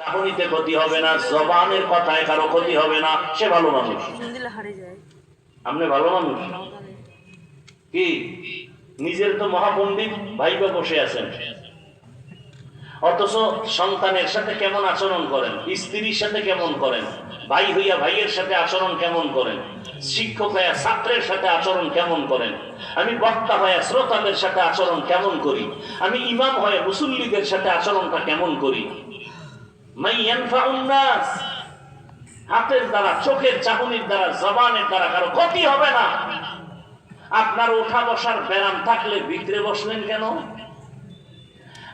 চাহনিতে ক্ষতি হবে না, জবানের কথায় কারো ক্ষতি হবে না, সে ভালো মানুষ। আপনি ভালো মানুষ কি? নিজের তো মহাপণ্ডিত ভাইবা বসে আছেন, অথচ সন্তানের সাথে কেমন আচরণ করেন, স্ত্রীর সাথে কেমন করেন, ভাই হইয়া ভাইয়ের সাথে আচরণ কেমন করেন, শিক্ষক হইয়া ছাত্রের সাথে আচরণ কেমন করেন, আমি বক্তা হইয়া শ্রোতাদের সাথে আচরণ কেমন করি, আমি ইমাম হয়ে মুসল্লিদের সাথে আচরণটা কেমন করি। হাতের দ্বারা, চোখের চাহনির দ্বারা, জবানের দ্বারা কারো ক্ষতি হবে না। আপনার ওঠা বসার ব্যায়াম থাকলে ভিতরে বসলেন কেন?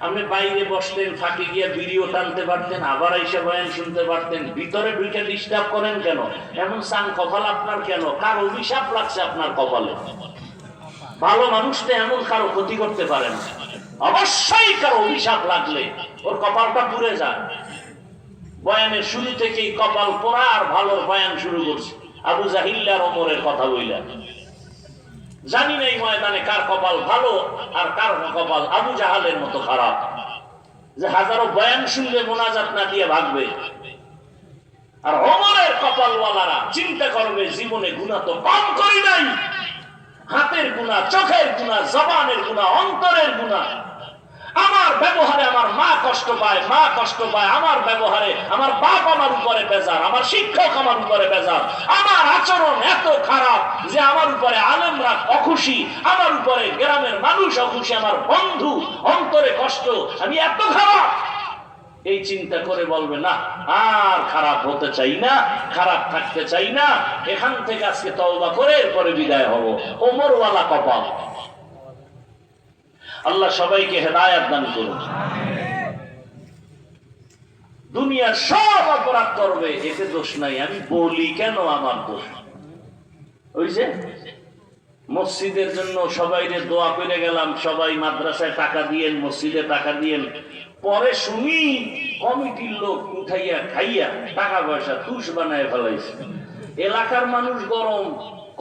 আপনি বাইরে বসতেন, ফাঁকে গিয়ে বিড়িও টানতে পারতেন, আবার এসে বয়ান শুনতে পারতেন, ভিতরে ঢুকে ডিস্টার্ব করেন কেন? এমন সান কপাল আপনার কেন? কার অভিশাপ লাগছে আপনার কপালে? ভালো মানুষ তো এমন কারো ক্ষতি করতে পারে না। অবশ্যই কারো অভিশাপ লাগলে ওর কপালটা পুড়ে যায়। বয়ানের শুরু থেকেই কপাল পোড়া আর ভালো বয়ান শুরু করছে। আবু জাহিল্লার ওমরের কথা বইলা জানি না এই ময়দানে কার কপাল ভালো আর কার কপাল আবু জাহালের মতো খারাপ, যে হাজারো বয়ান শুনলে মোনাজাত না দিয়ে ভাগবে। আর ওমরের কপালওয়ালারা চিন্তা করবে, জীবনে গুনাহ তো কম করি নাই, হাতের গুনাহ, চোখের গুনাহ, জবানের গুনাহ, অন্তরের গুনাহ। আমার ব্যবহারে আমার মা কষ্ট পায়, মা কষ্ট পায় আমার ব্যবহারে, আমার বাপ আমার উপরে বেজার, আমার শিক্ষক আমার উপরে বেজার, আমার আচরণ এত খারাপ যে আমার উপরে আলেমরা অখুশি, আমার উপরে গ্রামের মানুষ অখুশি, আমার বন্ধু অন্তরে কষ্ট, আমি এত খারাপ। এই চিন্তা করে বলবে না, আর খারাপ হতে চাই না, খারাপ থাকতে চাই না, এখান থেকে আজকে তওবা করে এরপরে বিদায় হব। ওমরওয়ালা কপাল। আল্লাহ সবাইকে হেদায়েত দান করুন। দুনিয়ার সব অপরাধ করবে, এতে দোষ নাই, আমি বলি কেন আমার দোষ? ওই যে মসজিদের জন্য সবাই দোয়া করে গেলাম, সবাই মাদ্রাসায় টাকা দিয়েন, মসজিদে টাকা দিয়েন, পরে শুনি কমিটির লোক উঠাইয়া খাইয়া টাকা পয়সা তুষ বানায় ফেলাইছে। এলাকার মানুষ গরম,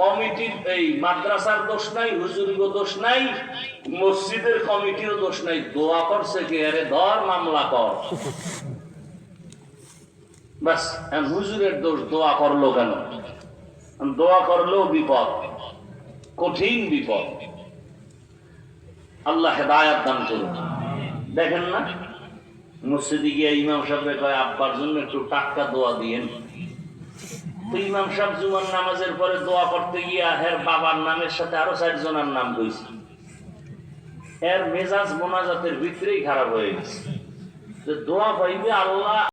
কমিটির এই মাদ্রাসার দোষ নাই, হুজুরিরও দোষ নাই, মসজিদের কমিটিরও দোষ নাই, দোয়া করছে কে? আরে ধর মামলা কর। বাস, হুজুরের দোষ, দোয়া করলো কেন? দোয়া করলেও বিপদ, কঠিন বিপদ। আল্লাহ হেদায়েত দান করুন। দেখেন না, মসজিদে গিয়ে ইমাম সাহেব কয় আব্বার জন্য একটু টাটকা দোয়া দিয়েন। তো ইমাম সাহেব জুমার নামাজের পরে দোয়া করতে গিয়া হের বাবার নামের সাথে আরো 4 জনের নাম কইছে। এর মেজাজ মোনাজাতের ভিতরেই খারাপ হয়ে গেছে। দোয়া পাইবে আল্লাহ